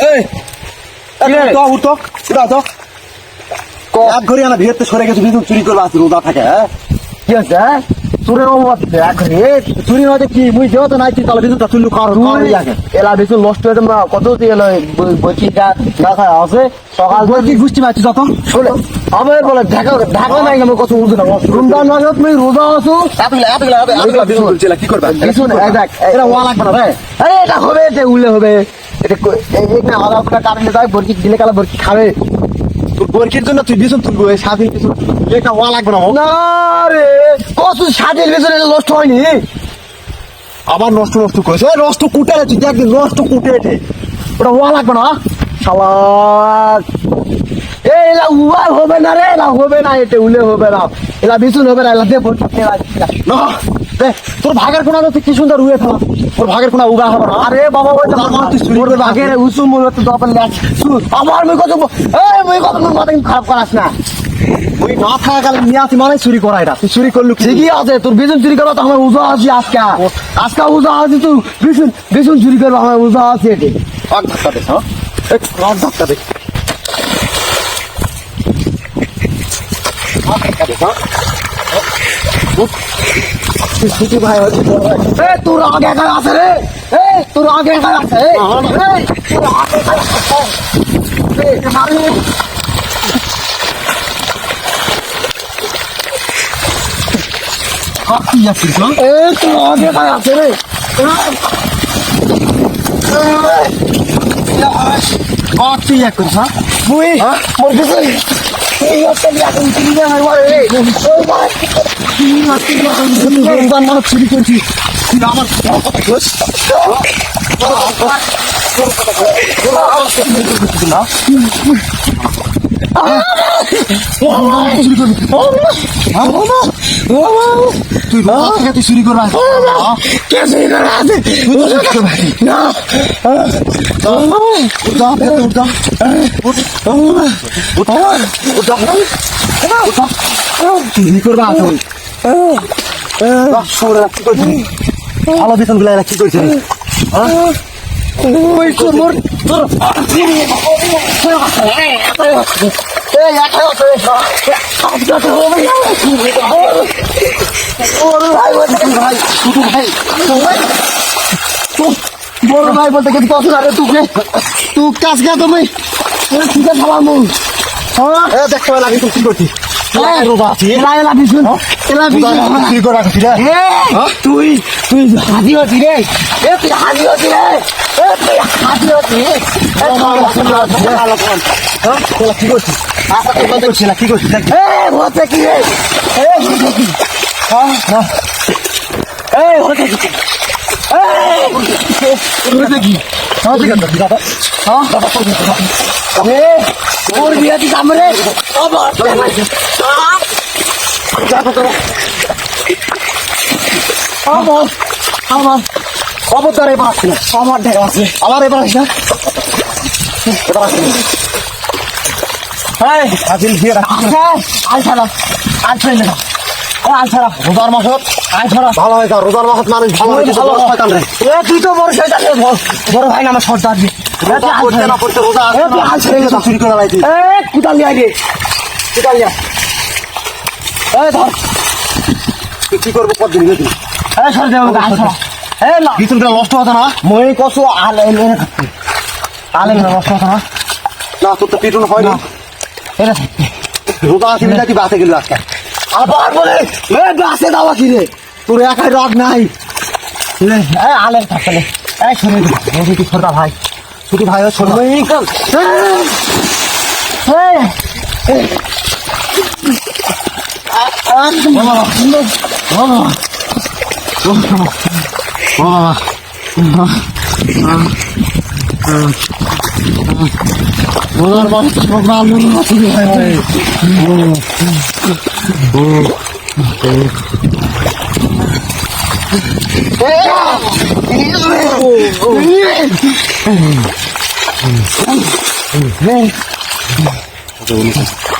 এই তো উঠো উঠো এক ঘড়ি আনা ভিড়তে সরে গেছে বিদ্যুৎ চুরি করবা আছে রোদা থাকে কি আছে চুরের অভাব এক ঘরে চুরি হয়তো কি মুই যেও তো নাই তাহলে বিদ্যুৎটা চুল্লু কারণ এলা বেশি নষ্ট হয়ে তোমরা কত এলো বইচিটা না খায় আছে সকাল কি গুষ্টি পাচ্ছি যত শোনে আমার বলে ঢাকা ঢাকা নাই আমার কত উঠে না রমজান মাসে তুমি রোজা আছো কি করবা কিছু না দেখ এটা ওয়া লাগবে না রে এটা হবে এটা উলে হবে এটা একটা আলাদা করে কারণে যায় বরকি দিলে কালা বরকি খাবে তোর বরকির জন্য তুই বিছন তুলবো এই স্বাধীন কিছু এটা ওয়া লাগবে না না রে কত স্বাধীন বিছন এটা নষ্ট হয়নি আবার নষ্ট নষ্ট করেছে ওই নষ্ট কুটে তুই দেখ নষ্ট কুটে ওটা ওয়া লাগবে না শালা এলা উয়া হবে না রে এলা হবে না এটা উলে হবে না এলা বিছুন হবে না এলা দে বরকি না দেখ তোর ভাগের কোনা তো কি সুন্দর উয়ে ফেলা তোর ভাগের কোনা উগা হবে না আরে বাবা ওই তুই চুরি করবে ভাগের উসু মূল তো দপল ল্যাচ আমার মুই কত এই মুই কত মাথা খারাপ করাস না ওই না থাকা গেলে নিয়ে আসি মানে চুরি করা এটা তুই চুরি করলু ঠিকই আছে তোর বিছুন চুরি করবা তো আমার উজা আছি আজকে আজকে উজা আছি তুই বিছুন চুরি করবা আমার উজা আছে এটি এক ধাক্কা দে হ্যাঁ এক ধাক্কা দে ছুটি ভাই এ তোর আগে একা আছে রে এ তোর আগে একা আছে তোর আগে একা আছে মারি কি যাচ্ছিস না এ তোর আগে একা আছে রে তুই এক করিস হ্যাঁ মুই মোর কিছু এই হচ্ছে এখন চুরি না হয় মারে রে ও ভাই রমজান মাস চুরি করছিস তুই আমার কথা বলিস না তুই তুই চুরি করবা কে চুরি করা আছে না চুরি করবা ভালো বেতন গুলা কি করছে ওই তোর তোর বড় ভাই বলতে কিন্তু কত আরে তুকে তুই কাজ গা তুমি ঠিক আছে ভালো দেখতে লাগে তুই কি করছিস তুই তুই হাজি হচ্ছি রে তুই হাজি হচ্ছি রে তুই হাজি হচ্ছি কি করছিস কি করছিস হচ্ছে কি রে হচ্ছে কি ওর বিয়ে দিস আমরে আমার অবতার এবার আসছে আমার দেখা আছে আবার এবার আসে এবার আসছে আজিল বিয়ে আজ ছাড়া আজ ফেলে না আজ ছাড়া রোজার মাসত আজ ছাড়া ভালো হয় রোজার মাসত মানুষ ভালো হয় শয়তান রে তুই তো বড় শয়তান রে বড় ভাই না আমার সর্দার জি না পড়তে রোজা আজ ছেড়ে চুরি করে লাইছি কুদাল নিয়ে আগে কুদাল নিয়ে ধর তুই কি করবো কত দিন গেছি সর দেবো আজ ছাড়া না বিচুনটা নষ্ট হতো না মই কসু আলে আলে নষ্ট হতো না না তোর তো পিটুন হয় না এটা রোজা আছে নাকি বাসে গেল আজকে আবার বলে গাছে দাওয়া কি রে তোর একাই রাগ নাই আলে থাকলে সরে দিবি সর্দার ভাই ছোট ভাই ছোট রোজার মাস